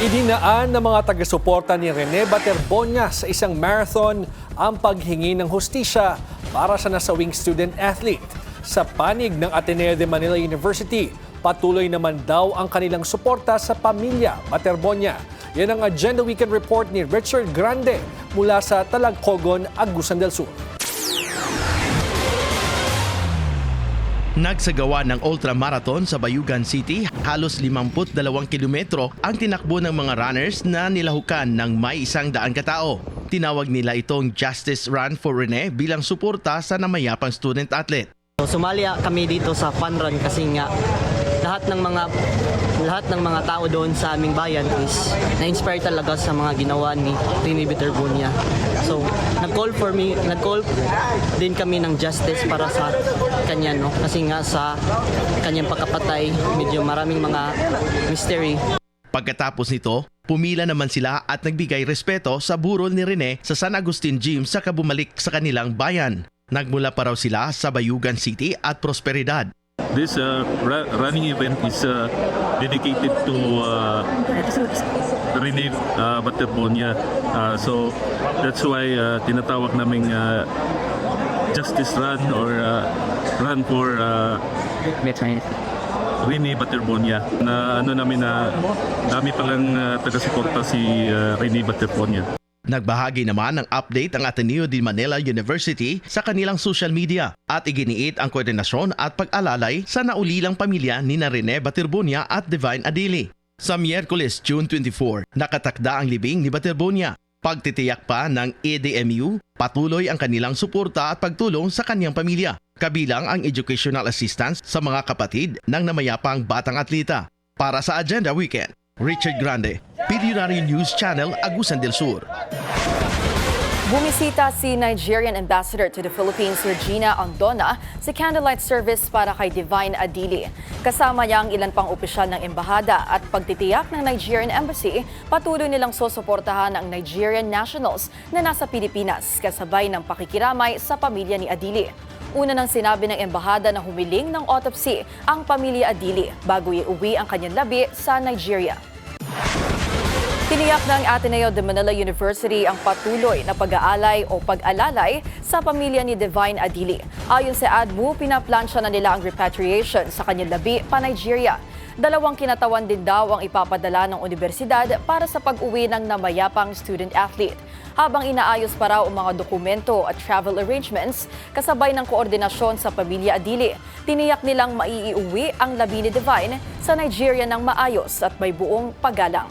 Idinaan ng mga taga-suporta ni Rene Baterbonia sa isang marathon ang paghingi ng hustisya para sa nasawing student athlete. Sa panig ng Ateneo de Manila University, patuloy naman daw ang kanilang suporta sa pamilya Baterbonia. Yan ang Agenda Weekend Report ni Richard Grande mula sa Talagcogon, Agusan del Sur. Nagsagawa ng ultramarathon sa Bayugan City, halos 52 kilometro ang tinakbo ng mga runners na nilahukan ng may 100 katao. Tinawag nila itong Justice Run for Rene bilang suporta sa namayapang student athlete. Sumali kami dito sa fun run kasi nga lahat ng mga tao doon sa aming bayan is na-inspire talaga sa mga ginawa ni Rene Baterbonia. So, nag-call din kami ng justice para sa kanya, no? Kasi nga sa kanyang pagkapatay, medyo maraming mga mystery. Pagkatapos nito, pumila naman sila at nagbigay respeto sa burol ni Rene sa San Agustin Gym sa kabumalik sa kanilang bayan. Nagmula pa raw sila sa Bayugan City at Prosperidad. This running event is dedicated to Rene Baterbonia. So that's why tinatawag naming Justice Run or Run for Rene Baterbonia. Na ano namin na dami palang taga-suporta si Rene Baterbonia. Nagbahagi naman ng update ang Ateneo de Manila University sa kanilang social media at iginiit ang koordinasyon at pag-alalay sa naulilang pamilya ni Rene Baterbonia at Divine Adili. Sa Miyerkules, June 24, nakatakda ang libing ni Baterbonia. Pagtitiyak pa ng ADMU, patuloy ang kanilang suporta at pagtulong sa kanyang pamilya, kabilang ang educational assistance sa mga kapatid ng namayapang batang atleta. Para sa Agenda Weekend, Richard Grande, Pidiunary News Channel, Agusan del Sur. Bumisita si Nigerian Ambassador to the Philippines, Regina Andona, sa candlelight service para kay Divine Adili. Kasama niya ang ilan pang opisyal ng embahada at pagtitiyak ng Nigerian Embassy, patuloy nilang susuportahan ang Nigerian nationals na nasa Pilipinas kasabay ng pakikiramay sa pamilya ni Adili. Una nang sinabi ng embahada na humiling ng autopsy ang pamilya Adili bago iuwi ang kanyang labi sa Nigeria. Tiniyak ng Ateneo de Manila University ang patuloy na pag-aalay o pag-alalay sa pamilya ni Divine Adili. Ayon sa ADMU, pinaplansya na nila ang repatriation sa kanyang labi pa Nigeria. 2 kinatawan din daw ang ipapadala ng universidad para sa pag-uwi ng namayapang student athlete. Habang inaayos pa raw ang mga dokumento at travel arrangements, kasabay ng koordinasyon sa pamilya Adili, tiniyak nilang maiiuwi ang labi ni Divine sa Nigeria ng maayos at may buong paggalang.